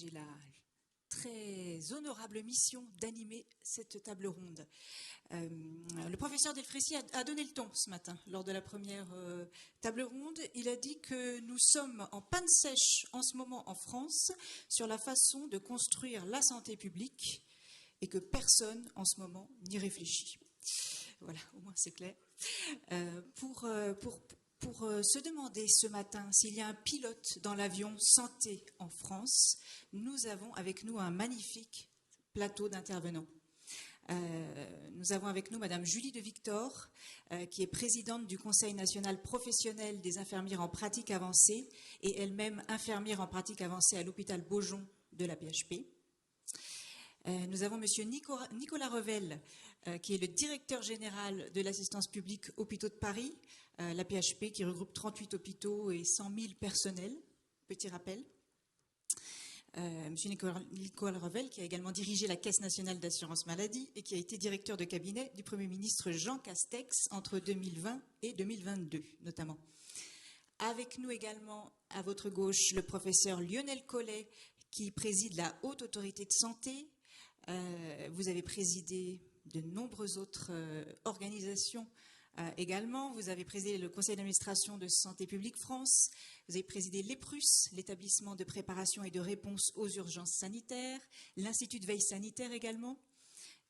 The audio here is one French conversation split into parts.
j'ai la très honorable mission d'animer cette table ronde. Le professeur Delfrécy a donné le ton ce matin lors de la première table ronde. Il a dit que nous sommes en panne sèche en ce moment en France sur la façon de construire la santé publique et que personne en ce moment n'y réfléchit. Voilà, au moins c'est clair. Pour se demander ce matin s'il y a un pilote dans l'avion santé en France, nous avons avec nous un magnifique plateau d'intervenants. Nous avons avec nous Madame Julie de Victor, qui est présidente du Conseil national professionnel des infirmières en pratique avancée et elle-même infirmière en pratique avancée à l'hôpital Beaujon de la PHP. Nous avons Monsieur Nicolas Revel, qui est le directeur général de l'assistance publique Hôpitaux de Paris, la PHP qui regroupe 38 hôpitaux et 100 000 personnels, petit rappel. Monsieur Nicolas Revel, qui a également dirigé la Caisse nationale d'assurance maladie et qui a été directeur de cabinet du Premier ministre Jean Castex entre 2020 et 2022, notamment. Avec nous également, à votre gauche, le professeur Lionel Collet, qui préside la Haute Autorité de Santé. Vous avez présidé de nombreuses autres organisations également. Vous avez présidé le Conseil d'administration de Santé publique France. Vous avez présidé l'EPRUS, l'établissement de préparation et de réponse aux urgences sanitaires, l'Institut de veille sanitaire également.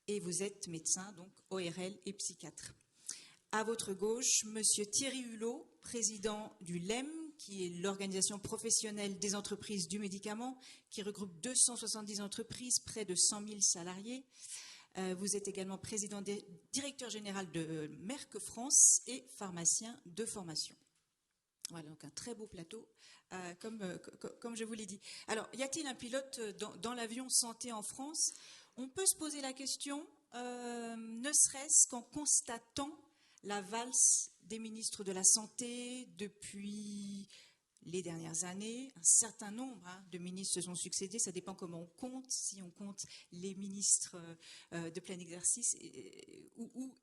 Et vous êtes médecin, donc ORL et psychiatre. À votre gauche, Monsieur Thierry Hulot, président du LEM, qui est l'organisation professionnelle des entreprises du médicament, qui regroupe 270 entreprises, près de 100 000 salariés. Vous êtes également directeur général de Merck France et pharmacien de formation. Voilà, donc un très beau plateau, comme je vous l'ai dit. Alors, y a-t-il un pilote dans l'avion santé en France? On peut se poser la question, ne serait-ce qu'en constatant la valse des ministres de la Santé depuis les dernières années. Un certain nombre de ministres se sont succédés, ça dépend comment on compte, si on compte les ministres de plein exercice et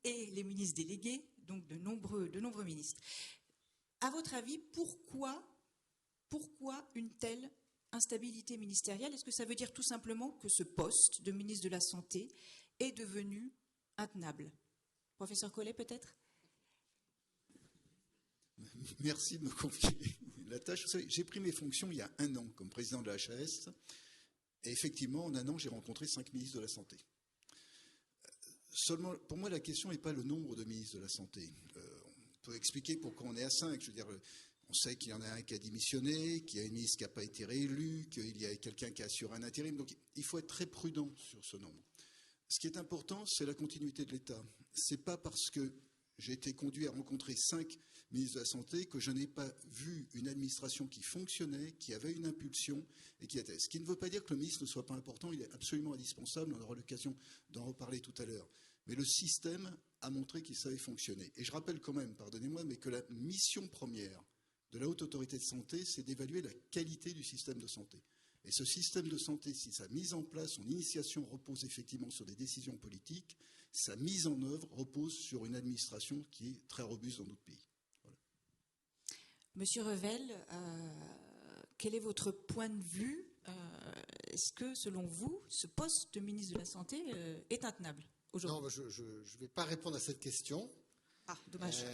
les ministres délégués, donc de nombreux ministres. À votre avis, pourquoi une telle instabilité ministérielle? Est-ce que ça veut dire tout simplement que ce poste de ministre de la Santé est devenu intenable? Professeur Collet, peut-être? Merci de me confier la tâche. Vous savez, j'ai pris mes fonctions il y a 1 an comme président de la HAS. Et effectivement, en 1 an, j'ai rencontré 5 ministres de la Santé. Seulement, pour moi, la question n'est pas le nombre de ministres de la Santé. On peut expliquer pourquoi on est à 5. Je veux dire, on sait qu'il y en a un qui a démissionné, qu'il y a une ministre qui n'a pas été réélue, qu'il y a quelqu'un qui a assuré un intérim. Donc, il faut être très prudent sur ce nombre. Ce qui est important, c'est la continuité de l'État. Ce n'est pas parce que j'ai été conduit à rencontrer 5 ministres de la Santé que je n'ai pas vu une administration qui fonctionnait, qui avait une impulsion et qui était. Ce qui ne veut pas dire que le ministre ne soit pas important, il est absolument indispensable, on aura l'occasion d'en reparler tout à l'heure. Mais le système a montré qu'il savait fonctionner. Et je rappelle quand même, pardonnez-moi, mais que la mission première de la Haute Autorité de Santé, c'est d'évaluer la qualité du système de santé. Et ce système de santé, si sa mise en place, son initiation repose effectivement sur des décisions politiques, sa mise en œuvre repose sur une administration qui est très robuste dans notre pays. Voilà. Monsieur Revel, quel est votre point de vue? Est-ce que, selon vous, ce poste de ministre de la Santé est intenable aujourd'hui? Non, je ne vais pas répondre à cette question. Ah, dommage.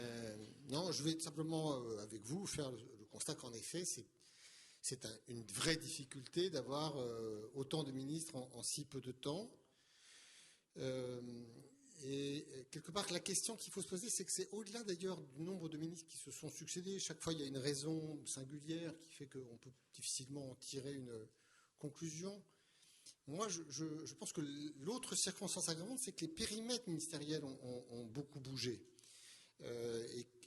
Non, je vais simplement, avec vous, faire le constat qu'en effet, c'est une vraie difficulté d'avoir autant de ministres en si peu de temps. Et quelque part, la question qu'il faut se poser, c'est que c'est au-delà d'ailleurs du nombre de ministres qui se sont succédés. Chaque fois, il y a une raison singulière qui fait qu'on peut difficilement en tirer une conclusion. Moi, je pense que l'autre circonstance aggravante, c'est que les périmètres ministériels ont beaucoup bougé.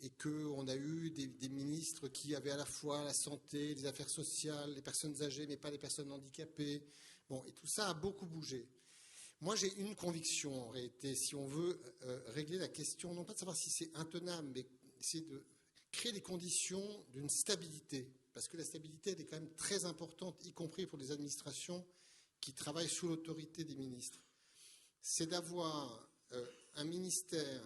Et qu'on a eu des ministres qui avaient à la fois la santé, les affaires sociales, les personnes âgées, mais pas les personnes handicapées. Bon, et tout ça a beaucoup bougé. Moi, j'ai une conviction, en réalité, si on veut régler la question, non pas de savoir si c'est intenable, mais c'est de créer les conditions d'une stabilité. Parce que la stabilité, elle est quand même très importante, y compris pour les administrations qui travaillent sous l'autorité des ministres. C'est d'avoir un ministère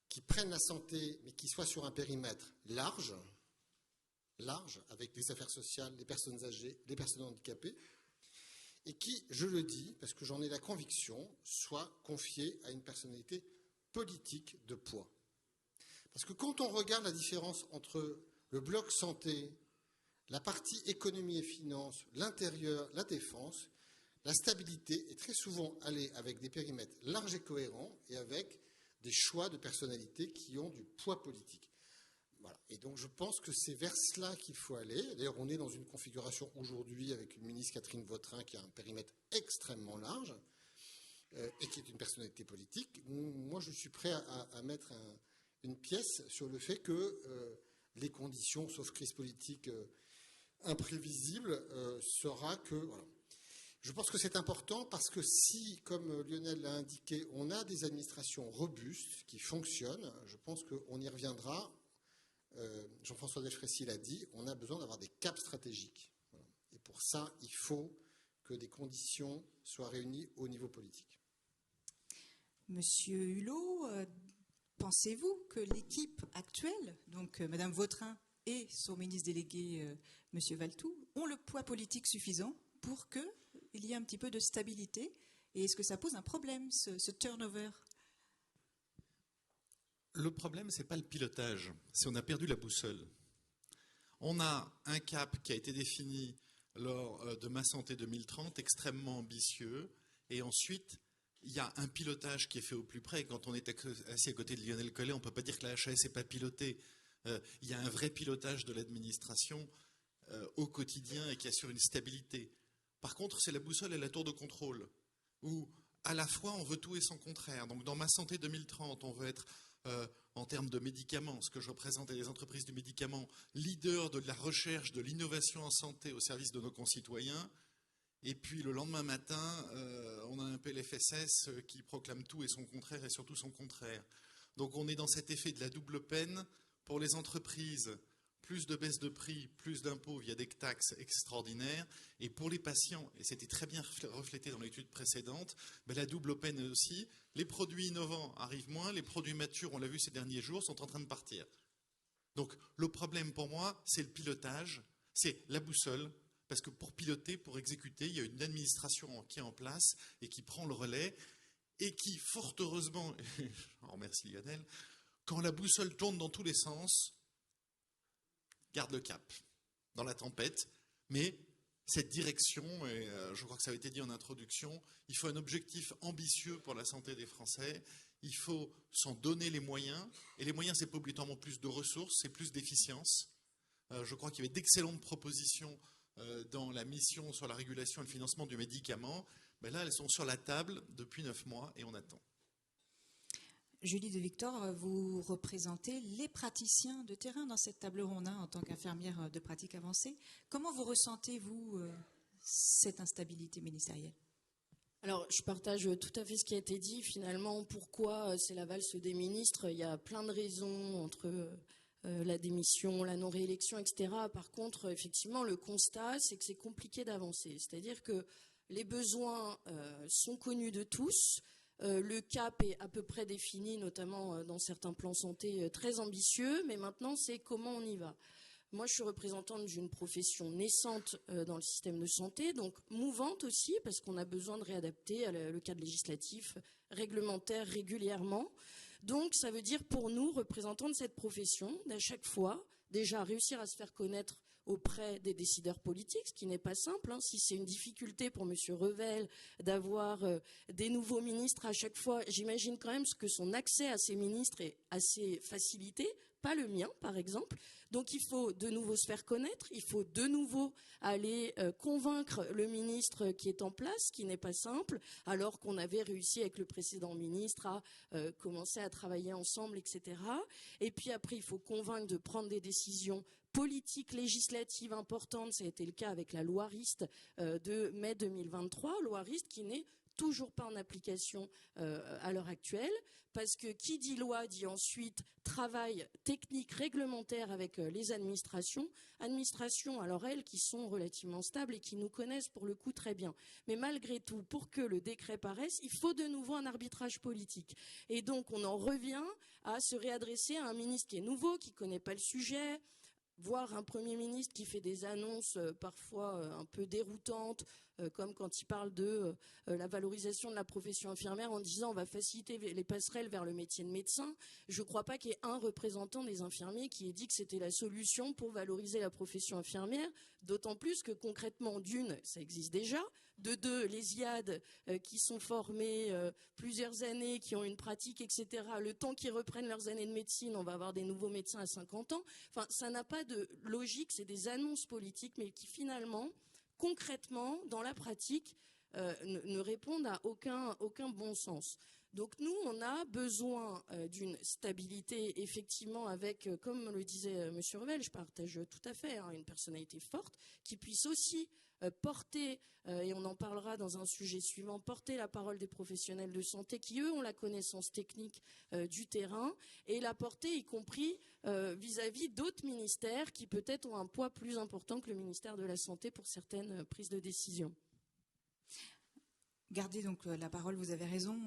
qui prenne la santé, mais qui soit sur un périmètre large, avec les affaires sociales, les personnes âgées, les personnes handicapées, et qui, je le dis, parce que j'en ai la conviction, soit confié à une personnalité politique de poids. Parce que quand on regarde la différence entre le bloc santé, la partie économie et finances, l'intérieur, la défense, la stabilité est très souvent allée avec des périmètres larges et cohérents et avec des choix de personnalités qui ont du poids politique. Voilà. Et donc je pense que c'est vers cela qu'il faut aller. D'ailleurs, on est dans une configuration aujourd'hui avec une ministre Catherine Vautrin qui a un périmètre extrêmement large et qui est une personnalité politique. Moi, je suis prêt à mettre une pièce sur le fait que les conditions, sauf crise politique imprévisible, sera que... Voilà. Je pense que c'est important parce que si, comme Lionel l'a indiqué, on a des administrations robustes qui fonctionnent, je pense qu'on y reviendra. Jean-François Delfraissy l'a dit, on a besoin d'avoir des caps stratégiques. Voilà. Et pour ça, il faut que des conditions soient réunies au niveau politique. Monsieur Hulot, pensez-vous que l'équipe actuelle, donc Madame Vautrin et son ministre délégué, Monsieur Valtou, ont le poids politique suffisant pour qu'il y ait un petit peu de stabilité? Et est-ce que ça pose un problème, ce turnover? Le problème, ce n'est pas le pilotage, c'est qu'on a perdu la boussole. On a un cap qui a été défini lors de Ma Santé 2030, extrêmement ambitieux, et ensuite, il y a un pilotage qui est fait au plus près. Quand on est assis à côté de Lionel Collet, on ne peut pas dire que la HAS n'est pas pilotée. Il y a un vrai pilotage de l'administration au quotidien et qui assure une stabilité. Par contre, c'est la boussole et la tour de contrôle, où à la fois on veut tout et son contraire. Donc dans Ma Santé 2030, on veut être, en termes de médicaments, ce que je représente les entreprises du médicament, leader de la recherche, de l'innovation en santé au service de nos concitoyens. Et puis le lendemain matin, on a un PLFSS qui proclame tout et son contraire et surtout son contraire. Donc on est dans cet effet de la double peine pour les entreprises. Plus de baisse de prix, plus d'impôts via des taxes extraordinaires. Et pour les patients, et c'était très bien reflété dans l'étude précédente, la double peine aussi. Les produits innovants arrivent moins, les produits matures, on l'a vu ces derniers jours, sont en train de partir. Donc le problème pour moi, c'est le pilotage, c'est la boussole, parce que pour piloter, pour exécuter, il y a une administration qui est en place et qui prend le relais et qui, fort heureusement, je remercie Lionel, quand la boussole tourne dans tous les sens, garde le cap dans la tempête, mais cette direction, et je crois que ça a été dit en introduction, il faut un objectif ambitieux pour la santé des Français, il faut s'en donner les moyens, et les moyens, c'est pas obligatoirement plus de ressources, c'est plus d'efficience. Je crois qu'il y avait d'excellentes propositions dans la mission sur la régulation et le financement du médicament. Là, elles sont sur la table depuis 9 mois et on attend. Julie de Victor, vous représentez les praticiens de terrain dans cette table ronde en tant qu'infirmière de pratique avancée. Comment vous ressentez-vous cette instabilité ministérielle? Alors, je partage tout à fait ce qui a été dit. Finalement, pourquoi c'est la valse des ministres? Il y a plein de raisons entre la démission, la non-réélection, etc. Par contre, effectivement, le constat, c'est que c'est compliqué d'avancer. C'est-à-dire que les besoins sont connus de tous. Le cap est à peu près défini, notamment dans certains plans santé très ambitieux, mais maintenant c'est comment on y va. Moi je suis représentante d'une profession naissante dans le système de santé, donc mouvante aussi, parce qu'on a besoin de réadapter le cadre législatif, réglementaire régulièrement. Donc ça veut dire pour nous, représentants de cette profession, d'à chaque fois, déjà réussir à se faire connaître auprès des décideurs politiques, ce qui n'est pas simple. Si c'est une difficulté pour M. Revel d'avoir des nouveaux ministres à chaque fois, j'imagine quand même que son accès à ces ministres est assez facilité, pas le mien par exemple. Donc il faut de nouveau se faire connaître, il faut de nouveau aller convaincre le ministre qui est en place, ce qui n'est pas simple, alors qu'on avait réussi avec le précédent ministre à commencer à travailler ensemble, etc. Et puis après, il faut convaincre de prendre des décisions politiques législatives importantes. Ça a été le cas avec la loi Rist de mai 2023, loi Rist qui n'est toujours pas en application à l'heure actuelle, parce que qui dit loi dit ensuite travail technique réglementaire avec les administrations, alors elles qui sont relativement stables et qui nous connaissent pour le coup très bien. Mais malgré tout, pour que le décret paraisse, il faut de nouveau un arbitrage politique. Et donc on en revient à se réadresser à un ministre qui est nouveau, qui ne connaît pas le sujet, voire un Premier ministre qui fait des annonces parfois un peu déroutantes, comme quand il parle de la valorisation de la profession infirmière en disant on va faciliter les passerelles vers le métier de médecin. Je ne crois pas qu'il y ait un représentant des infirmiers qui ait dit que c'était la solution pour valoriser la profession infirmière, d'autant plus que concrètement, d'une, ça existe déjà, de deux, les IAD qui sont formés plusieurs années, qui ont une pratique, etc., le temps qu'ils reprennent leurs années de médecine, on va avoir des nouveaux médecins à 50 ans. Enfin, ça n'a pas de logique, c'est des annonces politiques, mais qui finalement, concrètement, dans la pratique, ne répondent à aucun bon sens. Donc nous, on a besoin d'une stabilité, effectivement, avec, comme le disait M. Revel, je partage tout à fait, une personnalité forte, qui puisse aussi porter, et on en parlera dans un sujet suivant, porter la parole des professionnels de santé qui, eux, ont la connaissance technique du terrain, et la porter, y compris vis-à-vis d'autres ministères qui peut-être ont un poids plus important que le ministère de la Santé pour certaines prises de décision. Gardez donc la parole, vous avez raison.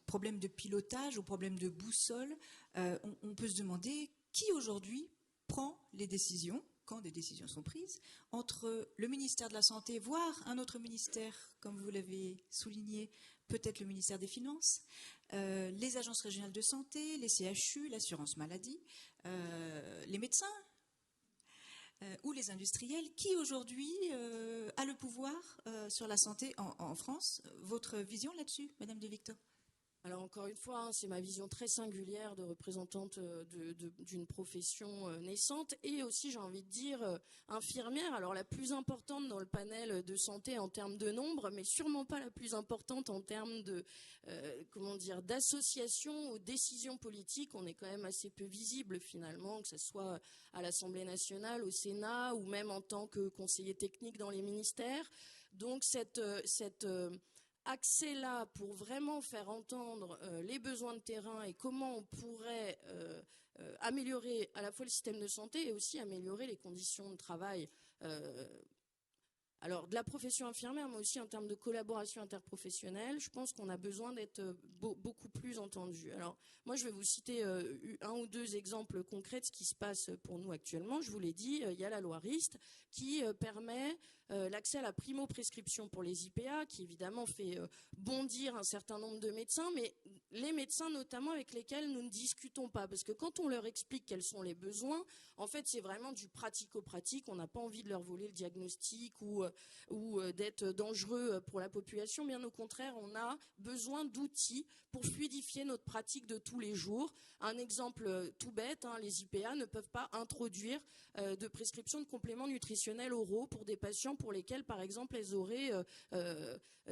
Problème de pilotage ou problème de boussole, on peut se demander qui aujourd'hui prend les décisions, quand des décisions sont prises, entre le ministère de la Santé, voire un autre ministère, comme vous l'avez souligné, peut-être le ministère des Finances, les agences régionales de santé, les CHU, l'assurance maladie, les médecins, ou les industriels, qui aujourd'hui a le pouvoir sur la santé en France. Votre vision là-dessus, Madame De Victor? Alors encore une fois, c'est ma vision très singulière de représentante d'une profession naissante et aussi, j'ai envie de dire, infirmière. Alors la plus importante dans le panel de santé en termes de nombre, mais sûrement pas la plus importante en termes de, d'association aux décisions politiques. On est quand même assez peu visible finalement, que ce soit à l'Assemblée nationale, au Sénat ou même en tant que conseiller technique dans les ministères. Donc cette accès-là pour vraiment faire entendre les besoins de terrain et comment on pourrait améliorer à la fois le système de santé et aussi améliorer les conditions de travail alors de la profession infirmière, mais aussi en termes de collaboration interprofessionnelle, je pense qu'on a besoin d'être beaucoup plus entendu. Alors moi, je vais vous citer un ou deux exemples concrets de ce qui se passe pour nous actuellement. Je vous l'ai dit, il y a la loi RIST qui permet l'accès à la primo-prescription pour les IPA, qui évidemment fait bondir un certain nombre de médecins, mais les médecins notamment avec lesquels nous ne discutons pas, parce que quand on leur explique quels sont les besoins, en fait c'est vraiment du pratico-pratique, on n'a pas envie de leur voler le diagnostic ou d'être dangereux pour la population, bien au contraire, on a besoin d'outils pour fluidifier notre pratique de tous les jours. Un exemple tout bête, les IPA ne peuvent pas introduire de prescription de compléments nutritionnels oraux pour des patients pour lesquels, par exemple, elles auraient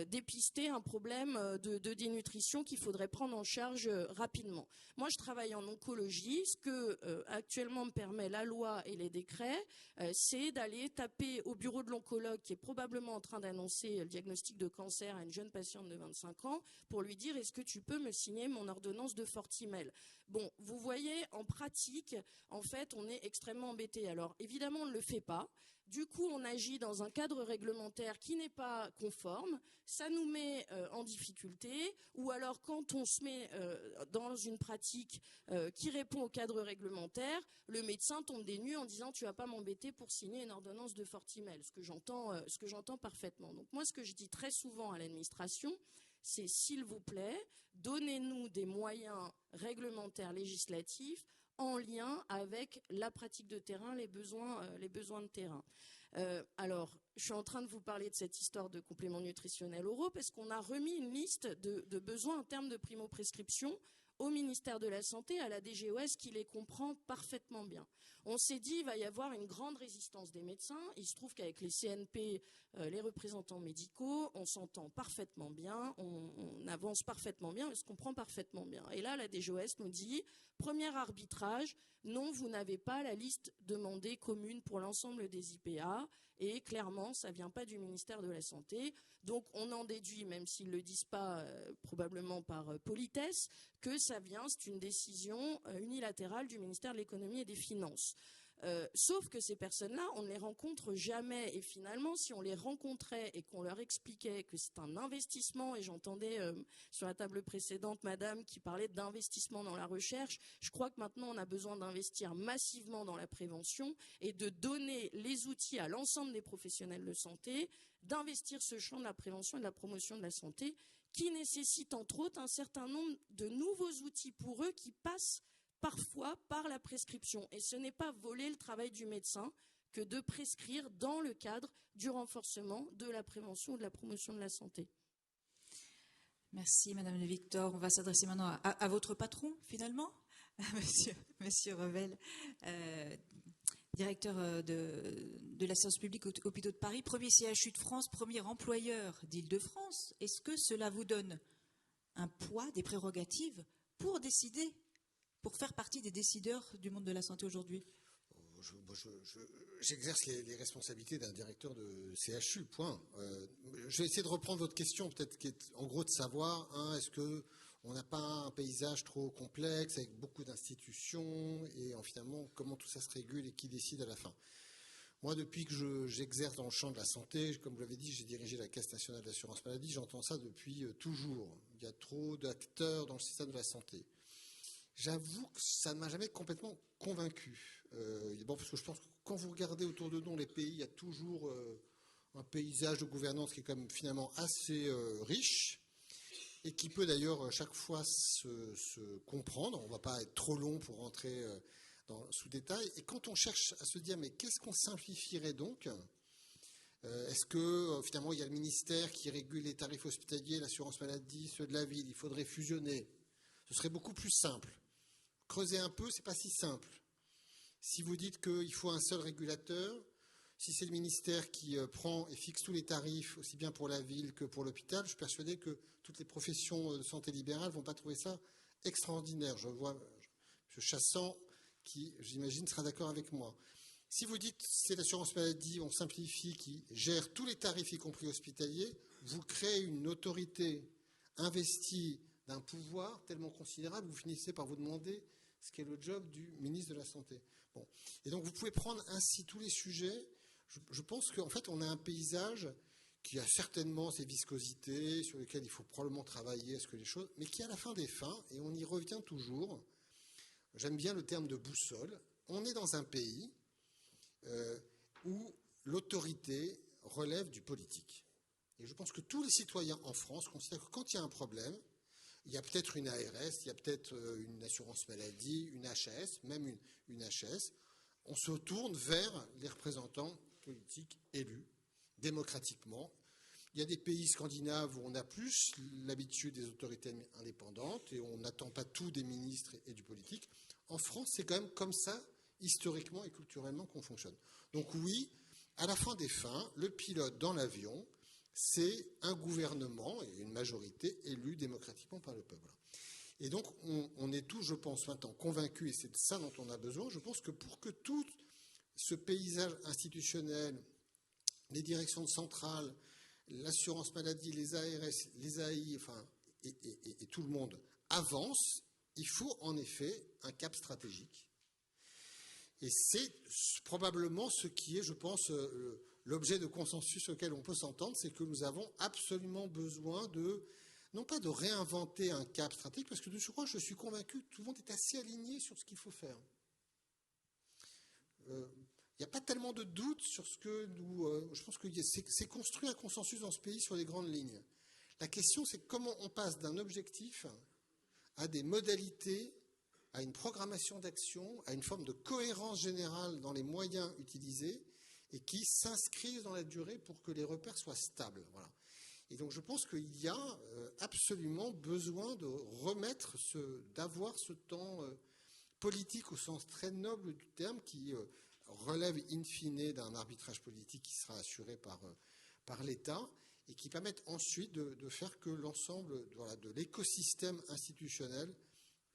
dépisté un problème de dénutrition qu'il faudrait prendre en charge rapidement. Moi, je travaille en oncologie. Ce que actuellement me permet la loi et les décrets, c'est d'aller taper au bureau de l'oncologue qui est probablement en train d'annoncer le diagnostic de cancer à une jeune patiente de 25 ans pour lui dire « Est-ce que tu peux me signer mon ordonnance de Fortimel ?» Bon, vous voyez, en pratique, en fait, on est extrêmement embêté. Alors, évidemment, on ne le fait pas. Du coup, on agit dans un cadre réglementaire qui n'est pas conforme. Ça nous met en difficulté. Ou alors, quand on se met dans une pratique qui répond au cadre réglementaire, le médecin tombe des nues en disant « Tu vas pas m'embêter pour signer une ordonnance de Fortimel », ce que j'entends parfaitement. Donc moi, ce que je dis très souvent à l'administration, c'est s'il vous plaît, donnez-nous des moyens réglementaires législatifs en lien avec la pratique de terrain, les besoins de terrain. Alors, je suis en train de vous parler de cette histoire de compléments nutritionnels oraux parce qu'on a remis une liste de besoins en termes de primo-prescription au ministère de la Santé, à la DGOS, qui les comprend parfaitement bien. On s'est dit il va y avoir une grande résistance des médecins. Il se trouve qu'avec les CNP, les représentants médicaux, on s'entend parfaitement bien, on avance parfaitement bien, on se comprend parfaitement bien. Et là, la DGOS nous dit, premier arbitrage, non, vous n'avez pas la liste demandée commune pour l'ensemble des IPA, et clairement, ça ne vient pas du ministère de la Santé. Donc, on en déduit, même s'ils ne le disent pas, probablement par politesse, que ça vient, c'est une décision unilatérale du ministère de l'Économie et des Finances. Sauf que ces personnes-là, on ne les rencontre jamais. Et finalement, si on les rencontrait et qu'on leur expliquait que c'est un investissement, et j'entendais sur la table précédente madame qui parlait d'investissement dans la recherche, je crois que maintenant on a besoin d'investir massivement dans la prévention et de donner les outils à l'ensemble des professionnels de santé, d'investir ce champ de la prévention et de la promotion de la santé, qui nécessite entre autres un certain nombre de nouveaux outils pour eux qui passent parfois par la prescription. Et ce n'est pas voler le travail du médecin que de prescrire dans le cadre du renforcement de la prévention ou de la promotion de la santé. Merci Madame de Victor. On va s'adresser maintenant à votre patron finalement, Monsieur Revel, directeur de la science publique aux hôpitaux de Paris, premier CHU de France, premier employeur d'Île-de-France. Est-ce que cela vous donne un poids, des prérogatives pour décider, pour faire partie des décideurs du monde de la santé aujourd'hui? J'exerce les responsabilités d'un directeur de CHU, point. Je vais essayer de reprendre votre question, peut-être qui est en gros de savoir, est-ce qu'on n'a pas un paysage trop complexe avec beaucoup d'institutions et finalement comment tout ça se régule et qui décide à la fin. Moi, depuis que j'exerce dans le champ de la santé, comme vous l'avez dit, j'ai dirigé la Caisse nationale d'assurance maladie, j'entends ça depuis toujours. Il y a trop d'acteurs dans le système de la santé. J'avoue que ça ne m'a jamais complètement convaincu. Parce que je pense que quand vous regardez autour de nous les pays, il y a toujours un paysage de gouvernance qui est quand même finalement assez riche et qui peut d'ailleurs chaque fois se comprendre. On ne va pas être trop long pour rentrer sous détail. Et quand on cherche à se dire mais qu'est-ce qu'on simplifierait donc ? Est-ce que finalement il y a le ministère qui régule les tarifs hospitaliers, l'assurance maladie, ceux de la ville, il faudrait fusionner. Ce serait beaucoup plus simple. Creuser un peu, c'est pas si simple. Si vous dites qu'il faut un seul régulateur, si c'est le ministère qui prend et fixe tous les tarifs, aussi bien pour la ville que pour l'hôpital, je suis persuadé que toutes les professions de santé libérale ne vont pas trouver ça extraordinaire. Je vois M. Chassant qui, j'imagine, sera d'accord avec moi. Si vous dites c'est l'assurance maladie, on simplifie, qui gère tous les tarifs, y compris hospitaliers, vous créez une autorité investie d'un pouvoir tellement considérable, vous finissez par vous demander ce qu'est le job du ministre de la Santé. Bon. Et donc vous pouvez prendre ainsi tous les sujets. Je pense qu'en fait on a un paysage qui a certainement ses viscosités, sur lesquelles il faut probablement travailler, mais qui à la fin des fins, et on y revient toujours, j'aime bien le terme de boussole, on est dans un pays où l'autorité relève du politique. Et je pense que tous les citoyens en France considèrent que quand il y a un problème, il y a peut-être une ARS, il y a peut-être une assurance maladie, une HAS, même une HS. On se tourne vers les représentants politiques élus démocratiquement. Il y a des pays scandinaves où on a plus l'habitude des autorités indépendantes et on n'attend pas tout des ministres et du politique. En France, c'est quand même comme ça, historiquement et culturellement, qu'on fonctionne. Donc oui, à la fin des fins, le pilote dans l'avion, c'est un gouvernement et une majorité élue démocratiquement par le peuple. Et donc, on est tous, je pense, maintenant convaincus, et c'est de ça dont on a besoin. Je pense que pour que tout ce paysage institutionnel, les directions centrales, l'assurance maladie, les ARS, les AI, et tout le monde avance, il faut en effet un cap stratégique. Et c'est probablement ce qui est, je pense, l'objet de consensus auquel on peut s'entendre, c'est que nous avons absolument besoin non pas de réinventer un cap stratégique, parce que de surcroît, je suis convaincu que tout le monde est assez aligné sur ce qu'il faut faire. Il n'y a pas tellement de doute sur ce que nous... je pense que c'est construit un consensus dans ce pays sur les grandes lignes. La question, c'est comment on passe d'un objectif à des modalités, à une programmation d'action, à une forme de cohérence générale dans les moyens utilisés et qui s'inscrivent dans la durée pour que les repères soient stables. Voilà. Et donc je pense qu'il y a absolument besoin de remettre, d'avoir ce temps politique au sens très noble du terme qui relève in fine d'un arbitrage politique qui sera assuré par l'État et qui permette ensuite de faire que l'ensemble de l'écosystème institutionnel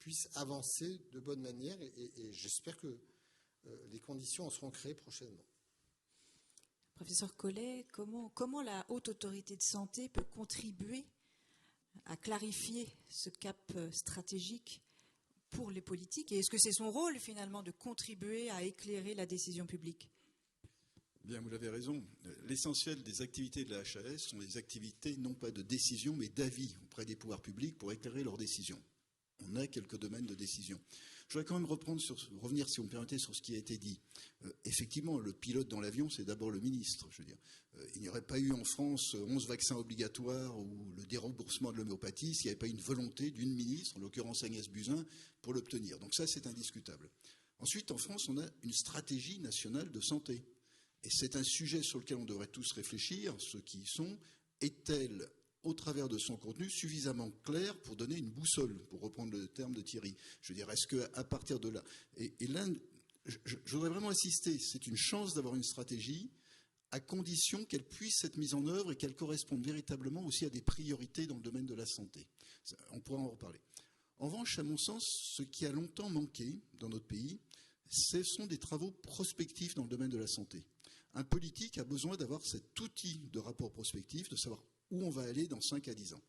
puisse avancer de bonne manière et j'espère que les conditions en seront créées prochainement. Professeur Collet, comment la Haute Autorité de Santé peut contribuer à clarifier ce cap stratégique pour les politiques? Et est-ce que c'est son rôle, finalement, de contribuer à éclairer la décision publique? Bien, vous avez raison. L'essentiel des activités de la HAS sont des activités non pas de décision, mais d'avis auprès des pouvoirs publics pour éclairer leurs décisions. On a quelques domaines de décision. Je voudrais quand même revenir, si vous me permettez, sur ce qui a été dit. Effectivement, le pilote dans l'avion, c'est d'abord le ministre. Je veux dire, il n'y aurait pas eu en France 11 vaccins obligatoires ou le déremboursement de l'homéopathie s'il n'y avait pas une volonté d'une ministre, en l'occurrence Agnès Buzyn, pour l'obtenir. Donc ça, c'est indiscutable. Ensuite, en France, on a une stratégie nationale de santé. Et c'est un sujet sur lequel on devrait tous réfléchir, ceux qui y sont. Est-elle, au travers de son contenu, suffisamment claire pour donner une boussole, pour reprendre le terme de Thierry? Je veux dire, est-ce qu'à partir de là... Et là, je voudrais vraiment insister, c'est une chance d'avoir une stratégie, à condition qu'elle puisse être mise en œuvre et qu'elle corresponde véritablement aussi à des priorités dans le domaine de la santé. On pourra en reparler. En revanche, à mon sens, ce qui a longtemps manqué dans notre pays, ce sont des travaux prospectifs dans le domaine de la santé. Un politique a besoin d'avoir cet outil de rapport prospectif, de savoir où on va aller dans 5 à 10 ans.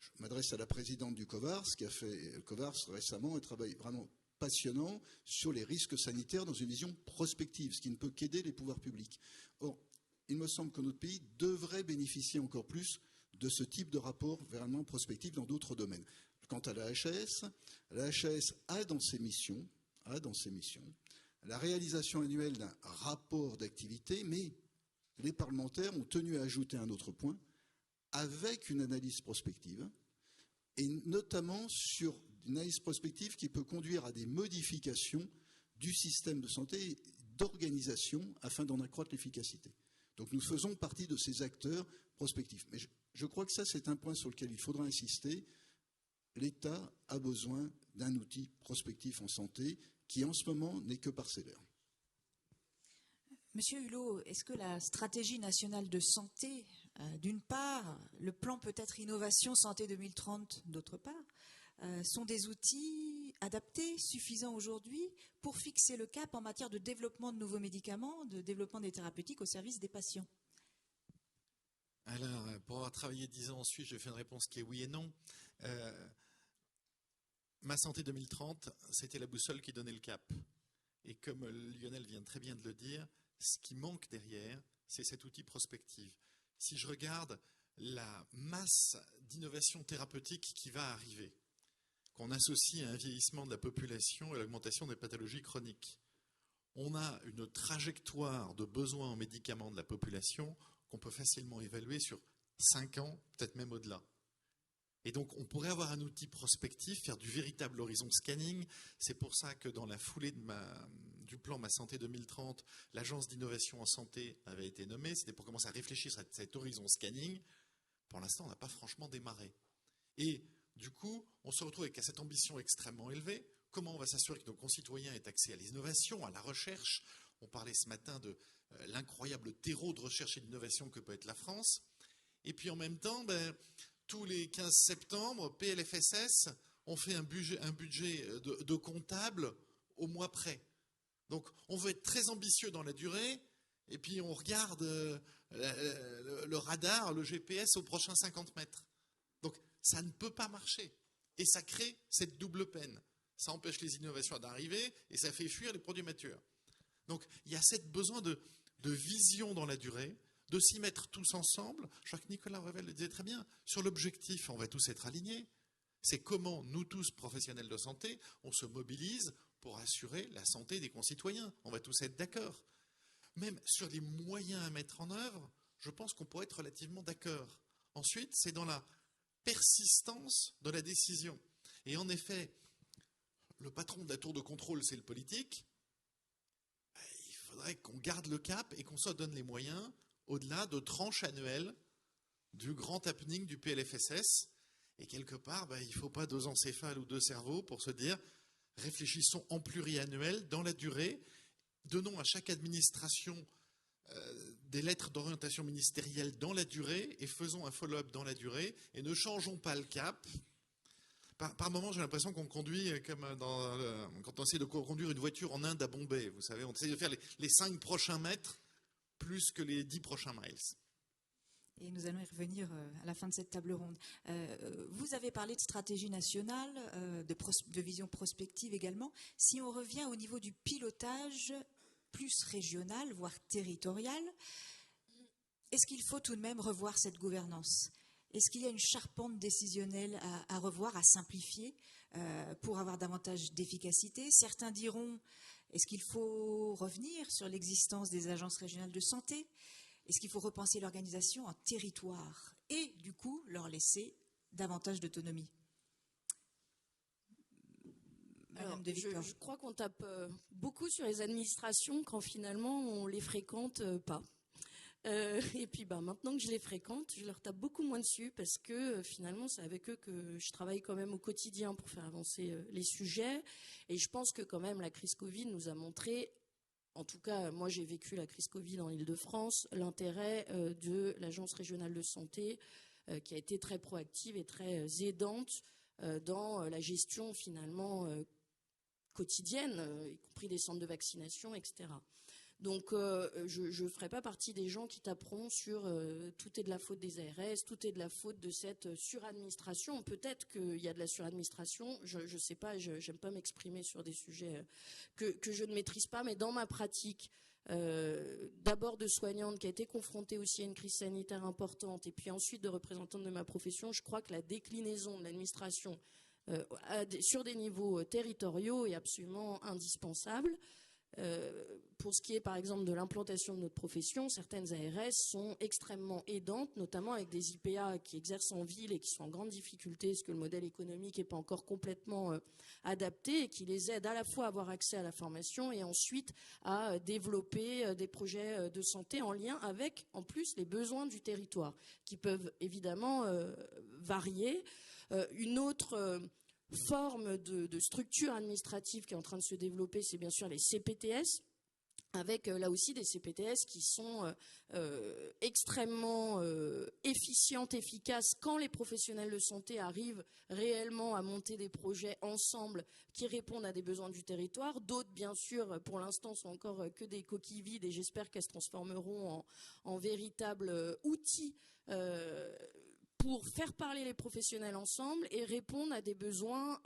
Je m'adresse à la présidente du COVARS, qui a fait COVARS récemment, un travail vraiment passionnant sur les risques sanitaires dans une vision prospective, ce qui ne peut qu'aider les pouvoirs publics. Or, il me semble que notre pays devrait bénéficier encore plus de ce type de rapport vraiment prospectif dans d'autres domaines. Quant à la HAS a dans ses missions la réalisation annuelle d'un rapport d'activité, mais les parlementaires ont tenu à ajouter un autre point, avec une analyse prospective, et notamment sur une analyse prospective qui peut conduire à des modifications du système de santé et d'organisation afin d'en accroître l'efficacité. Donc nous faisons partie de ces acteurs prospectifs. Mais je crois que ça, c'est un point sur lequel il faudra insister. L'État a besoin d'un outil prospectif en santé qui, en ce moment, n'est que parcellaire. Monsieur Hulot, est-ce que la stratégie nationale de santé, d'une part, le plan peut-être Innovation Santé 2030, d'autre part, sont des outils adaptés, suffisants aujourd'hui pour fixer le cap en matière de développement de nouveaux médicaments, de développement des thérapeutiques au service des patients? Alors, pour avoir travaillé 10 ans ensuite, je fais une réponse qui est oui et non. Ma santé 2030, c'était la boussole qui donnait le cap. Et comme Lionel vient très bien de le dire, ce qui manque derrière, c'est cet outil prospectif. Si je regarde la masse d'innovation thérapeutique qui va arriver, qu'on associe à un vieillissement de la population et à l'augmentation des pathologies chroniques, on a une trajectoire de besoins en médicaments de la population qu'on peut facilement évaluer sur 5 ans, peut-être même au-delà. Et donc, on pourrait avoir un outil prospectif, faire du véritable horizon scanning. C'est pour ça que dans la foulée du plan Ma Santé 2030, l'agence d'innovation en santé avait été nommée. C'était pour commencer à réfléchir à cet horizon scanning. Pour l'instant, on n'a pas franchement démarré. Et du coup, on se retrouve avec cette ambition extrêmement élevée. Comment on va s'assurer que nos concitoyens aient accès à l'innovation, à la recherche? On parlait ce matin de l'incroyable terreau de recherche et d'innovation que peut être la France. Et puis en même temps, tous les 15 septembre, PLFSS, on fait un budget de comptable au mois près. Donc, on veut être très ambitieux dans la durée, et puis on regarde le radar, le GPS aux prochains 50 mètres. Donc, ça ne peut pas marcher. Et ça crée cette double peine. Ça empêche les innovations d'arriver, et ça fait fuir les produits matures. Donc, il y a ce besoin de vision dans la durée, de s'y mettre tous ensemble. Je crois que Nicolas Revel le disait très bien, sur l'objectif, on va tous être alignés. C'est comment nous tous, professionnels de santé, on se mobilise pour assurer la santé des concitoyens. On va tous être d'accord. Même sur les moyens à mettre en œuvre, je pense qu'on pourrait être relativement d'accord. Ensuite, c'est dans la persistance de la décision. Et en effet, le patron de la tour de contrôle, c'est le politique. Il faudrait qu'on garde le cap et qu'on se donne les moyens au-delà de tranches annuelles du grand happening du PLFSS. Et quelque part, il ne faut pas 2 encéphales ou 2 cerveaux pour se dire réfléchissons en pluriannuel dans la durée, donnons à chaque administration des lettres d'orientation ministérielle dans la durée et faisons un follow-up dans la durée et ne changeons pas le cap. Par moments, j'ai l'impression qu'on conduit comme quand on essaie de conduire une voiture en Inde à Bombay. Vous savez, on essaie de faire les 5 prochains mètres plus que les 10 prochains miles. Et nous allons y revenir à la fin de cette table ronde. Vous avez parlé de stratégie nationale, de vision prospective également. Si on revient au niveau du pilotage plus régional, voire territorial, est-ce qu'il faut tout de même revoir cette gouvernance ? Est-ce qu'il y a une charpente décisionnelle à revoir, à simplifier pour avoir davantage d'efficacité ? Certains diront, est-ce qu'il faut revenir sur l'existence des agences régionales de santé ? Est-ce qu'il faut repenser l'organisation en territoire et du coup leur laisser davantage d'autonomie ? Alors, je crois qu'on tape beaucoup sur les administrations quand finalement on les fréquente pas. Et puis maintenant que je les fréquente, je leur tape beaucoup moins dessus parce que finalement c'est avec eux que je travaille quand même au quotidien pour faire avancer les sujets. Et je pense que quand même la crise Covid nous a montré, en tout cas moi j'ai vécu la crise Covid en Île-de-France, l'intérêt de l'Agence régionale de santé qui a été très proactive et très aidante dans la gestion finalement quotidienne, y compris des centres de vaccination, etc. Donc, je ne ferai pas partie des gens qui taperont sur tout est de la faute des ARS, tout est de la faute de cette suradministration. Peut-être qu'il y a de la suradministration, je ne sais pas, je n'aime pas m'exprimer sur des sujets que je ne maîtrise pas, mais dans ma pratique, d'abord de soignante qui a été confrontée aussi à une crise sanitaire importante, et puis ensuite de représentante de ma profession, je crois que la déclinaison de l'administration sur des niveaux territoriaux est absolument indispensable. Pour ce qui est par exemple de l'implantation de notre profession, certaines ARS sont extrêmement aidantes, notamment avec des IPA qui exercent en ville et qui sont en grande difficulté parce que le modèle économique n'est pas encore complètement adapté, et qui les aident à la fois à avoir accès à la formation et ensuite à développer des projets de santé en lien avec en plus les besoins du territoire qui peuvent évidemment varier. Une autre forme de structure administrative qui est en train de se développer, c'est bien sûr les CPTS, avec là aussi des CPTS qui sont extrêmement efficientes, efficaces quand les professionnels de santé arrivent réellement à monter des projets ensemble qui répondent à des besoins du territoire. D'autres, bien sûr, pour l'instant, sont encore que des coquilles vides et j'espère qu'elles se transformeront en véritables outils pour faire parler les professionnels ensemble et répondre à des besoins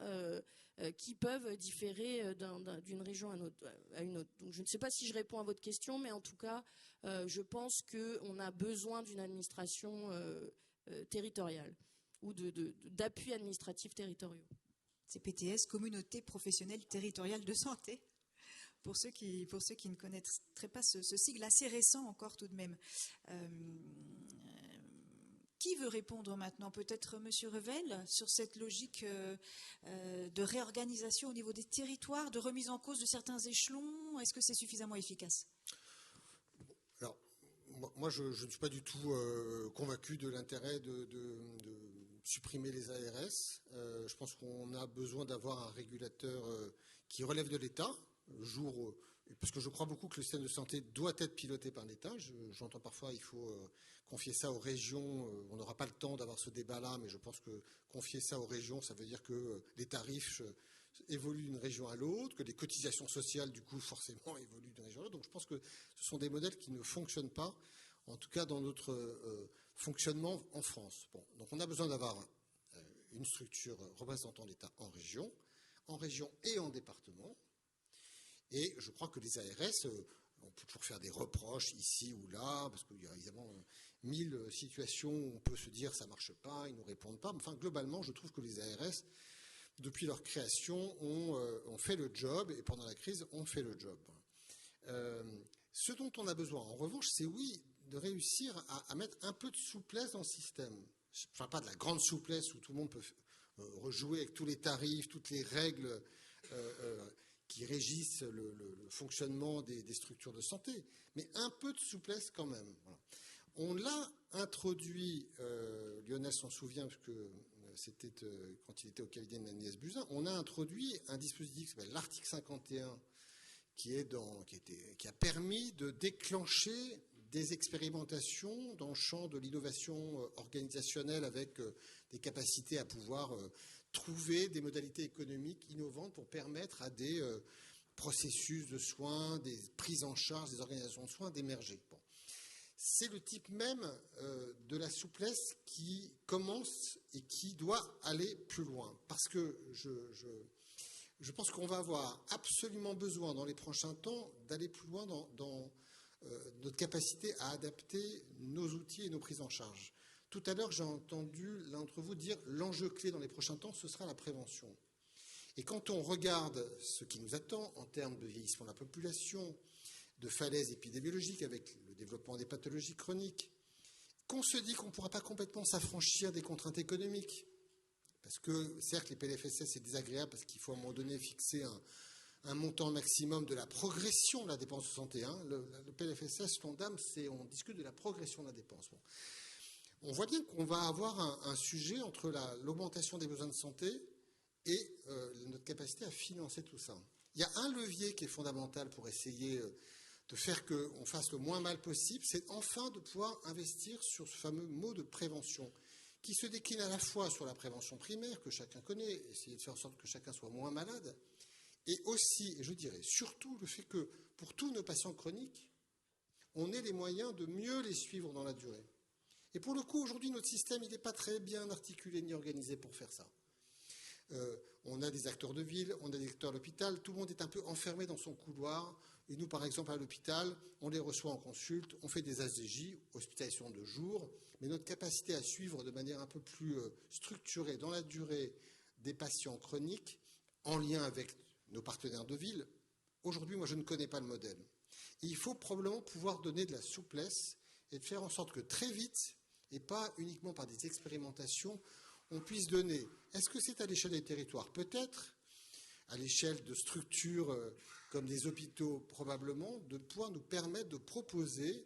qui peuvent différer d'une région à une autre. Donc, je ne sais pas si je réponds à votre question, mais en tout cas, je pense qu'on a besoin d'une administration territoriale ou d'appui administratif territoriaux. CPTS, Communauté professionnelle territoriale de santé, pour ceux qui ne connaîtraient pas ce sigle assez récent encore tout de même. Qui veut répondre maintenant ? Peut-être M. Revel, sur cette logique de réorganisation au niveau des territoires, de remise en cause de certains échelons. Est-ce que c'est suffisamment efficace ? Alors, moi, je ne suis pas du tout convaincu de l'intérêt de supprimer les ARS. Je pense qu'on a besoin d'avoir un régulateur qui relève de l'État, parce que je crois beaucoup que le système de santé doit être piloté par l'État. J'entends parfois il faut confier ça aux régions. On n'aura pas le temps d'avoir ce débat-là, mais je pense que confier ça aux régions, ça veut dire que les tarifs évoluent d'une région à l'autre, que les cotisations sociales, du coup, forcément, évoluent d'une région à l'autre. Donc je pense que ce sont des modèles qui ne fonctionnent pas, en tout cas dans notre fonctionnement en France. Bon, donc on a besoin d'avoir une structure représentant l'État en région et en département. Et je crois que les ARS, on peut toujours faire des reproches ici ou là, parce qu'il y a évidemment 1000 situations où on peut se dire ça ne marche pas, ils ne nous répondent pas. Enfin, globalement, je trouve que les ARS, depuis leur création, ont fait le job, et pendant la crise, ont fait le job. Ce dont on a besoin, en revanche, c'est oui, de réussir à mettre un peu de souplesse dans le système. Enfin, pas de la grande souplesse où tout le monde peut rejouer avec tous les tarifs, toutes les règles qui régissent le fonctionnement des structures de santé, mais un peu de souplesse quand même. Voilà. On l'a introduit, Lionel s'en souvient, parce que c'était quand il était au cabinet d'Agnès Buzyn, on a introduit un dispositif qui s'appelle l'article 51, qui a permis de déclencher des expérimentations dans le champ de l'innovation organisationnelle avec des capacités à pouvoir trouver des modalités économiques innovantes pour permettre à des processus de soins, des prises en charge, des organisations de soins d'émerger. Bon. c'est le type même de la souplesse qui commence et qui doit aller plus loin. Parce que je pense qu'on va avoir absolument besoin dans les prochains temps d'aller plus loin dans notre capacité à adapter nos outils et nos prises en charge. Tout à l'heure, j'ai entendu l'un d'entre vous dire l'enjeu clé dans les prochains temps, ce sera la prévention. Et quand on regarde ce qui nous attend en termes de vieillissement de la population, de falaises épidémiologiques avec le développement des pathologies chroniques, qu'on se dit qu'on ne pourra pas complètement s'affranchir des contraintes économiques, parce que certes les PLFSS c'est désagréable parce qu'il faut à un moment donné fixer un montant maximum de la progression de la dépense de santé. Le PLFSS, l'ONDAM, on discute de la progression de la dépense. Bon. On voit bien qu'on va avoir un sujet entre l'augmentation des besoins de santé et notre capacité à financer tout ça. Il y a un levier qui est fondamental pour essayer de faire qu'on fasse le moins mal possible, c'est enfin de pouvoir investir sur ce fameux mot de prévention, qui se décline à la fois sur la prévention primaire, que chacun connaît, essayer de faire en sorte que chacun soit moins malade, et aussi, et je dirais surtout, le fait que pour tous nos patients chroniques, on ait les moyens de mieux les suivre dans la durée. Et pour le coup, aujourd'hui, notre système, il n'est pas très bien articulé ni organisé pour faire ça. On a des acteurs de ville, on a des acteurs à l'hôpital, tout le monde est un peu enfermé dans son couloir. Et nous, par exemple, à l'hôpital, on les reçoit en consulte, on fait des ASDJ, hospitalisation de jour, mais notre capacité à suivre de manière un peu plus structurée dans la durée des patients chroniques, en lien avec nos partenaires de ville, aujourd'hui, moi, je ne connais pas le modèle. Et il faut probablement pouvoir donner de la souplesse et de faire en sorte que très vite, et pas uniquement par des expérimentations, on puisse donner. Est-ce que c'est à l'échelle des territoires? Peut-être. À l'échelle de structures comme des hôpitaux, probablement, de pouvoir nous permettre de proposer,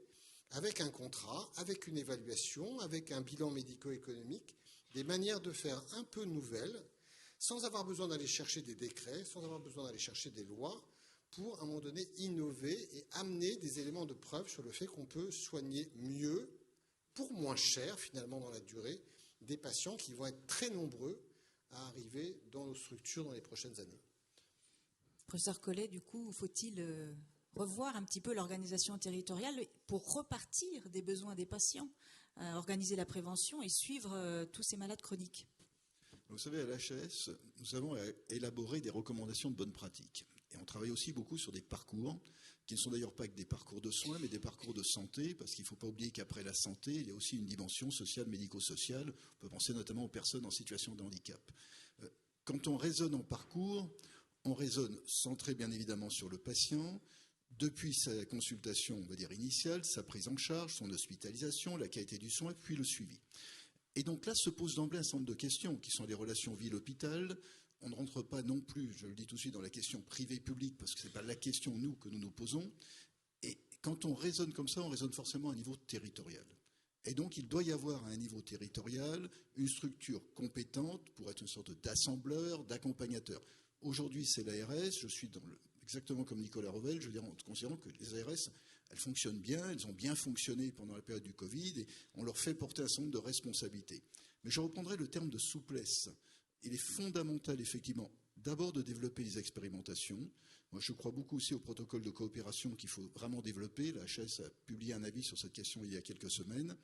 avec un contrat, avec une évaluation, avec un bilan médico-économique, des manières de faire un peu nouvelles, sans avoir besoin d'aller chercher des décrets, sans avoir besoin d'aller chercher des lois, pour, à un moment donné, innover et amener des éléments de preuve sur le fait qu'on peut soigner mieux, pour moins cher, finalement, dans la durée, des patients qui vont être très nombreux à arriver dans nos structures dans les prochaines années. Professeur Collet, du coup, faut-il revoir un petit peu l'organisation territoriale pour repartir des besoins des patients, organiser la prévention et suivre tous ces malades chroniques? Vous savez, à l'HAS, nous avons élaboré des recommandations de bonne pratique. Et on travaille aussi beaucoup sur des parcours, qui ne sont d'ailleurs pas que des parcours de soins, mais des parcours de santé, parce qu'il ne faut pas oublier qu'après la santé, il y a aussi une dimension sociale, médico-sociale. On peut penser notamment aux personnes en situation de handicap. Quand on raisonne en parcours, on raisonne centré bien évidemment sur le patient, depuis sa consultation, on va dire initiale, sa prise en charge, son hospitalisation, la qualité du soin, puis le suivi. Et donc là se pose d'emblée un certain nombre de questions qui sont les relations ville-hôpital. On ne rentre pas non plus, je le dis tout de suite, dans la question privée-publique, parce que ce n'est pas la question, nous, que nous nous posons. Et quand on raisonne comme ça, on raisonne forcément à un niveau territorial. Et donc, il doit y avoir à un niveau territorial une structure compétente pour être une sorte d'assembleur, d'accompagnateur. Aujourd'hui, c'est l'ARS, je suis exactement comme Nicolas Revel, je veux dire, en considérant que les ARS, elles fonctionnent bien, elles ont bien fonctionné pendant la période du Covid, et on leur fait porter un certain nombre de responsabilités. Mais je reprendrai le terme de souplesse. Il est fondamental, effectivement, d'abord de développer les expérimentations. Moi, je crois beaucoup aussi au protocole de coopération qu'il faut vraiment développer. La HAS a publié un avis sur cette question il y a quelques semaines.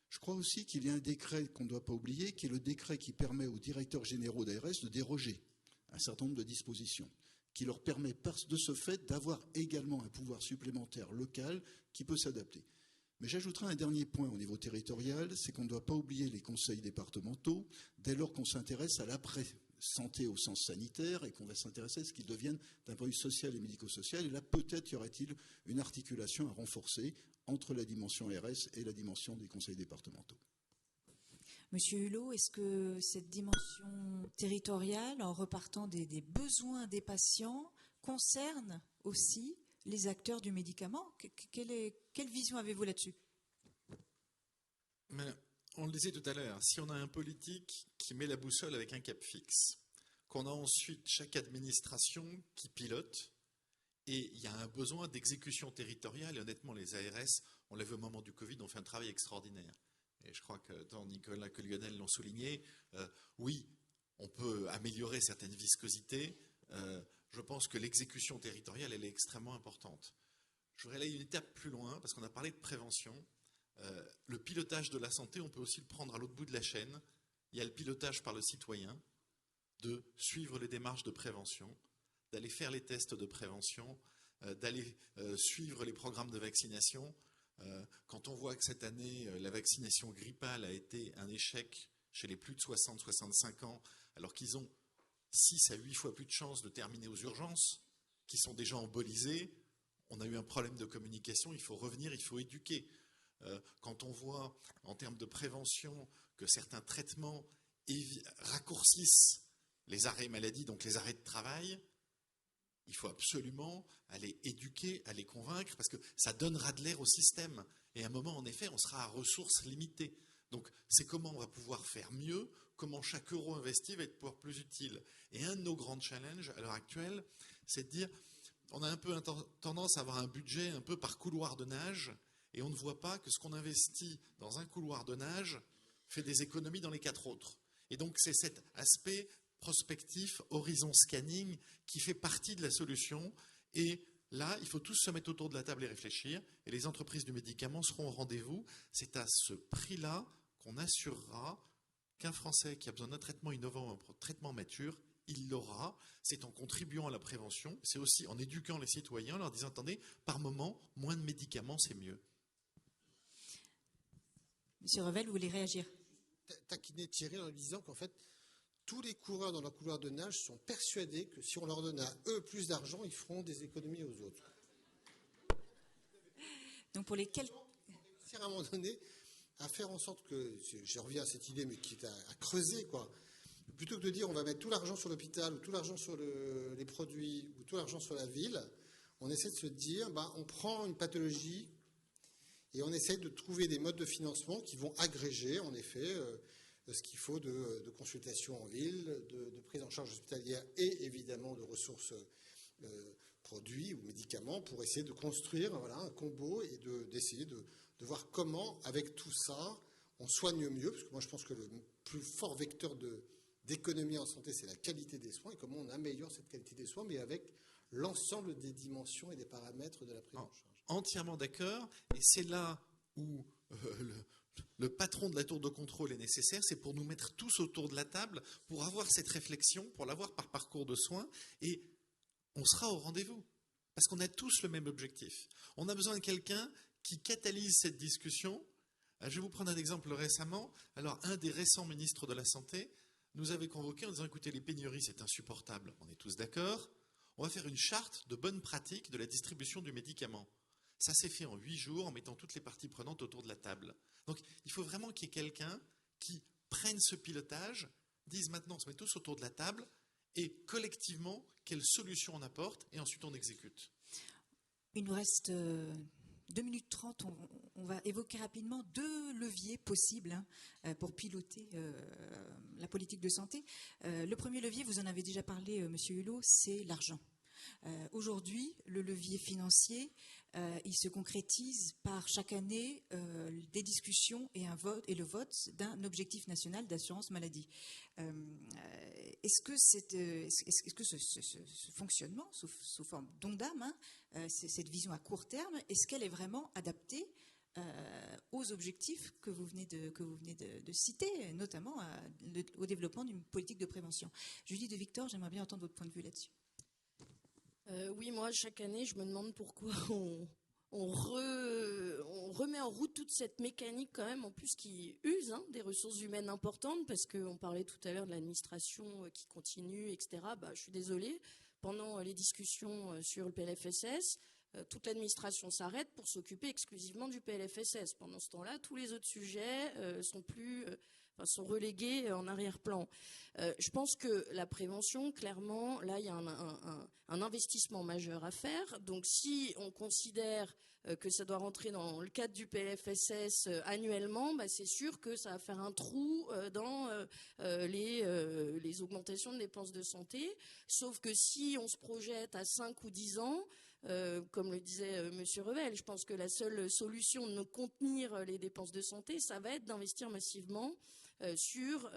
Je crois aussi qu'il y a un décret qu'on ne doit pas oublier, qui est le décret qui permet aux directeurs généraux d'ARS de déroger à un certain nombre de dispositions, qui leur permet de ce fait d'avoir également un pouvoir supplémentaire local qui peut s'adapter. Mais j'ajouterai un dernier point au niveau territorial, c'est qu'on ne doit pas oublier les conseils départementaux dès lors qu'on s'intéresse à l'après-santé au sens sanitaire et qu'on va s'intéresser à ce qu'ils deviennent d'un point de vue social et médico-social. Et là, peut-être y aurait-il une articulation à renforcer entre la dimension RS et la dimension des conseils départementaux. Monsieur Hulot, est-ce que cette dimension territoriale, en repartant des besoins des patients, concerne aussi les acteurs du médicament? Quelle vision avez-vous là-dessus? On le disait tout à l'heure, si on a un politique qui met la boussole avec un cap fixe, qu'on a ensuite chaque administration qui pilote, et il y a un besoin d'exécution territoriale, et honnêtement les ARS, on l'a vu au moment du Covid, ont fait un travail extraordinaire. Et je crois que tant Nicolas que Lionel l'ont souligné, oui, on peut améliorer certaines viscosités. Je pense que l'exécution territoriale, elle est extrêmement importante. Je voudrais aller une étape plus loin, parce qu'on a parlé de prévention. Le pilotage de la santé, on peut aussi le prendre à l'autre bout de la chaîne. Il y a le pilotage par le citoyen, de suivre les démarches de prévention, d'aller faire les tests de prévention, d'aller suivre les programmes de vaccination. Quand on voit que cette année, la vaccination grippale a été un échec chez les plus de 60-65 ans, alors qu'ils ont 6 à 8 fois plus de chances de terminer aux urgences, qui sont déjà embolisés, on a eu un problème de communication, il faut revenir, il faut éduquer. Quand on voit, en termes de prévention, que certains traitements raccourcissent les arrêts maladie, donc les arrêts de travail, il faut absolument aller éduquer, aller convaincre, parce que ça donnera de l'air au système. Et à un moment, en effet, on sera à ressources limitées. Donc, c'est comment on va pouvoir faire mieux, comment chaque euro investi va être plus utile. Et un de nos grands challenges à l'heure actuelle, c'est de dire, on a un peu tendance à avoir un budget un peu par couloir de nage, et on ne voit pas que ce qu'on investit dans un couloir de nage fait des économies dans les 4 autres. Et donc, c'est cet aspect prospectif, horizon scanning, qui fait partie de la solution. Et là, il faut tous se mettre autour de la table et réfléchir. Et les entreprises du médicament seront au rendez-vous. C'est à ce prix-là qu'on assurera qu'un Français qui a besoin d'un traitement innovant, un traitement mature, il l'aura. C'est en contribuant à la prévention. C'est aussi en éduquant les citoyens, en leur disant, attendez, par moment, moins de médicaments, c'est mieux. Monsieur Revel, vous voulez réagir? Taquiner Thierry en lui disant qu'en fait, tous les coureurs dans leur couloir de nage sont persuadés que si on leur donne à eux plus d'argent, ils feront des économies aux autres. Donc pour lesquels... À un moment donné, à faire en sorte que, je reviens à cette idée, mais qui est à creuser, quoi. Plutôt que de dire on va mettre tout l'argent sur l'hôpital, ou tout l'argent sur les produits, ou tout l'argent sur la ville, on essaie de se dire, on prend une pathologie et on essaie de trouver des modes de financement qui vont agréger, en effet, ce qu'il faut de consultation en ville, de prise en charge hospitalière et évidemment de ressources produits ou médicaments pour essayer de construire un combo et d'essayer de voir comment, avec tout ça, on soigne mieux, parce que moi je pense que le plus fort vecteur d'économie en santé, c'est la qualité des soins, et comment on améliore cette qualité des soins, mais avec l'ensemble des dimensions et des paramètres de la prise en charge. Entièrement d'accord, et c'est là où le patron de la tour de contrôle est nécessaire, c'est pour nous mettre tous autour de la table, pour avoir cette réflexion, pour l'avoir par parcours de soins, et on sera au rendez-vous, parce qu'on a tous le même objectif. On a besoin de quelqu'un qui catalyse cette discussion. Je vais vous prendre un exemple récemment. Alors, un des récents ministres de la Santé nous avait convoqué en disant, écoutez, les pénuries, c'est insupportable, on est tous d'accord, on va faire une charte de bonnes pratiques de la distribution du médicament. Ça s'est fait en 8 jours en mettant toutes les parties prenantes autour de la table. Donc, il faut vraiment qu'il y ait quelqu'un qui prenne ce pilotage, dise maintenant, on se met tous autour de la table, et collectivement, quelles solutions on apporte, et ensuite on exécute. Il nous reste 2 minutes 30. On va évoquer rapidement 2 leviers possibles pour piloter la politique de santé. Le premier levier, vous en avez déjà parlé, Monsieur Hulot, c'est l'argent. Aujourd'hui, le levier financier, il se concrétise par chaque année des discussions et le vote d'un objectif national d'assurance maladie. Est-ce que ce fonctionnement, sous forme d'ONDAM, cette vision à court terme, est-ce qu'elle est vraiment adaptée aux objectifs que vous venez de citer, notamment au développement d'une politique de prévention? Julie de Victor, j'aimerais bien entendre votre point de vue là-dessus. Oui, moi, chaque année, je me demande pourquoi on remet en route toute cette mécanique quand même, en plus qui use des ressources humaines importantes, parce qu'on parlait tout à l'heure de l'administration qui continue, etc. Je suis désolée, pendant les discussions sur le PLFSS, toute l'administration s'arrête pour s'occuper exclusivement du PLFSS. Pendant ce temps-là, tous les autres sujets sont relégués en arrière-plan. Je pense que la prévention, clairement, là, il y a un investissement majeur à faire. Donc, si on considère que ça doit rentrer dans le cadre du PLFSS annuellement, c'est sûr que ça va faire un trou dans les augmentations de dépenses de santé. Sauf que si on se projette à 5 ou 10 ans, comme le disait Monsieur Revel, je pense que la seule solution de contenir les dépenses de santé, ça va être d'investir massivement sur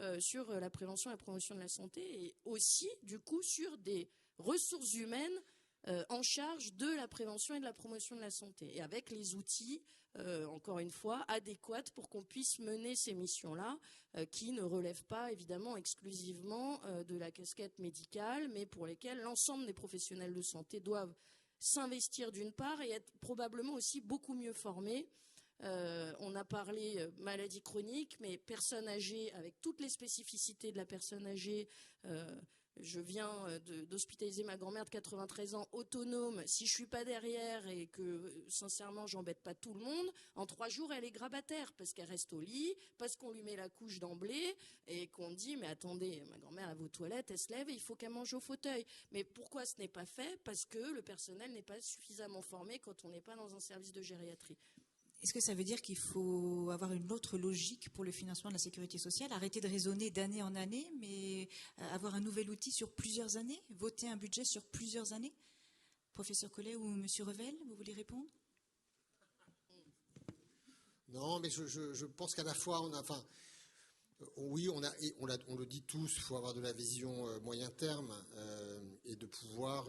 la prévention et la promotion de la santé, et aussi, du coup, sur des ressources humaines en charge de la prévention et de la promotion de la santé, et avec les outils, encore une fois, adéquats pour qu'on puisse mener ces missions-là, qui ne relèvent pas évidemment exclusivement de la casquette médicale, mais pour lesquelles l'ensemble des professionnels de santé doivent s'investir d'une part et être probablement aussi beaucoup mieux formés. On a parlé maladie chronique, mais personne âgée, avec toutes les spécificités de la personne âgée. Je viens d'hospitaliser ma grand-mère de 93 ans, autonome. Si je suis pas derrière et que, sincèrement, j'embête pas tout le monde, en 3 jours, elle est grabataire parce qu'elle reste au lit, parce qu'on lui met la couche d'emblée et qu'on dit, mais attendez, ma grand-mère, elle va aux toilettes, elle se lève et il faut qu'elle mange au fauteuil. Mais pourquoi ce n'est pas fait? Parce que le personnel n'est pas suffisamment formé quand on n'est pas dans un service de gériatrie. Est-ce que ça veut dire qu'il faut avoir une autre logique pour le financement de la sécurité sociale, arrêter de raisonner d'année en année, mais avoir un nouvel outil sur plusieurs années, voter un budget sur plusieurs années? Professeur Collet ou Monsieur Revel, vous voulez répondre? Non, mais je pense qu'à la fois, oui, on le dit tous, il faut avoir de la vision moyen terme et de pouvoir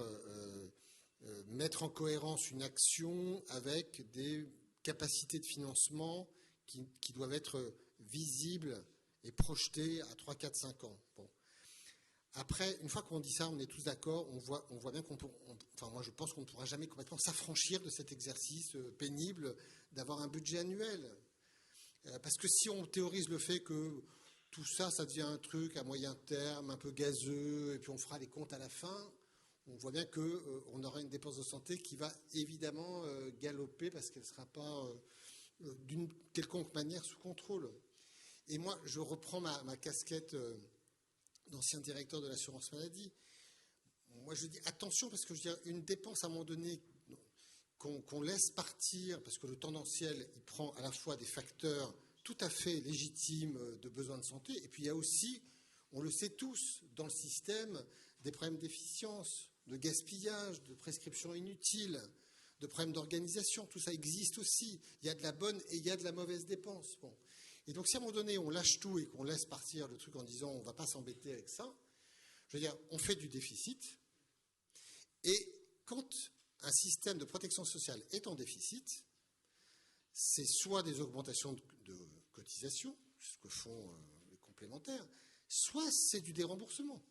mettre en cohérence une action avec des capacités de financement qui doivent être visibles et projetées à 3, 4, 5 ans. Bon. Après, une fois qu'on dit ça, on est tous d'accord, on voit bien moi je pense qu'on ne pourra jamais complètement s'affranchir de cet exercice pénible d'avoir un budget annuel. Parce que si on théorise le fait que tout ça, ça devient un truc à moyen terme, un peu gazeux, et puis on fera les comptes à la fin, on voit bien qu'on aura une dépense de santé qui va évidemment galoper parce qu'elle ne sera pas d'une quelconque manière sous contrôle. Et moi, je reprends ma casquette d'ancien directeur de l'assurance maladie. Moi, je dis attention parce que je veux dire, une dépense à un moment donné qu'on laisse partir, parce que le tendanciel, il prend à la fois des facteurs tout à fait légitimes de besoins de santé, et puis il y a aussi, on le sait tous, dans le système, des problèmes d'efficience, de gaspillage, de prescriptions inutiles, de problèmes d'organisation, tout ça existe aussi. Il y a de la bonne et il y a de la mauvaise dépense. Bon. Et donc si à un moment donné on lâche tout et qu'on laisse partir le truc en disant on ne va pas s'embêter avec ça, je veux dire, on fait du déficit. Et quand un système de protection sociale est en déficit, c'est soit des augmentations de cotisations, ce que font les complémentaires, soit c'est du déremboursement.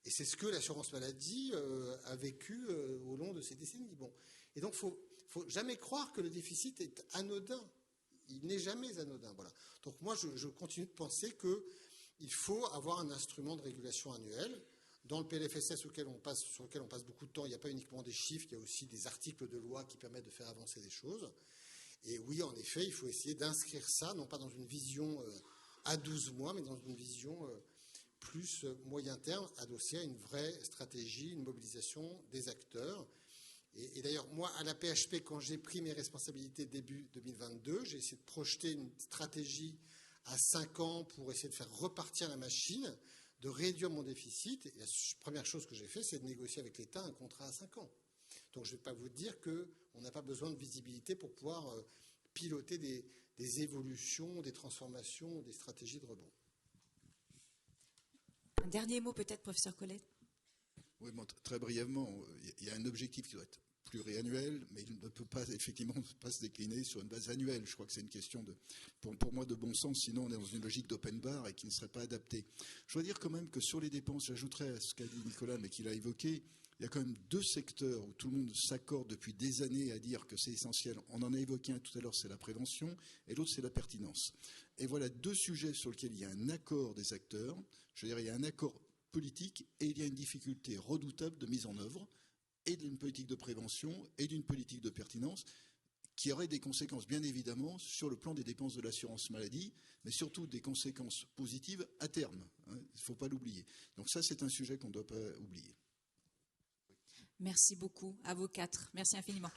Et c'est ce que l'assurance maladie a vécu au long de ces décennies. Bon. Et donc, il ne faut jamais croire que le déficit est anodin. Il n'est jamais anodin. Voilà. Donc moi, je continue de penser qu'il faut avoir un instrument de régulation annuel. Dans le PLFSS sur lequel on passe beaucoup de temps, il n'y a pas uniquement des chiffres, il y a aussi des articles de loi qui permettent de faire avancer les choses. Et oui, en effet, il faut essayer d'inscrire ça, non pas dans une vision à 12 mois, mais dans une vision plus moyen terme, adossé à une vraie stratégie, une mobilisation des acteurs. Et d'ailleurs, moi, à la PHP, quand j'ai pris mes responsabilités début 2022, j'ai essayé de projeter une stratégie à 5 ans pour essayer de faire repartir la machine, de réduire mon déficit. Et la première chose que j'ai fait, c'est de négocier avec l'État un contrat à 5 ans. Donc je ne vais pas vous dire qu'on n'a pas besoin de visibilité pour pouvoir piloter des évolutions, des transformations, des stratégies de rebond. Un dernier mot peut-être, professeur Collet. Oui, bon, très brièvement, il y a un objectif qui doit être pluriannuel, mais il ne peut pas effectivement pas se décliner sur une base annuelle. Je crois que c'est une question pour moi de bon sens, sinon on est dans une logique d'open bar et qui ne serait pas adaptée. Je dois dire quand même que sur les dépenses, j'ajouterais à ce qu'a dit Nicolas, mais qu'il a évoqué, il y a quand même 2 secteurs où tout le monde s'accorde depuis des années à dire que c'est essentiel. On en a évoqué un tout à l'heure, c'est la prévention, et l'autre c'est la pertinence. Et voilà 2 sujets sur lesquels il y a un accord des acteurs. Je veux dire, il y a un accord politique et il y a une difficulté redoutable de mise en œuvre et d'une politique de prévention et d'une politique de pertinence qui aurait des conséquences bien évidemment sur le plan des dépenses de l'assurance maladie, mais surtout des conséquences positives à terme. Hein, il ne faut pas l'oublier. Donc ça, c'est un sujet qu'on ne doit pas oublier. Merci beaucoup à vous 4. Merci infiniment.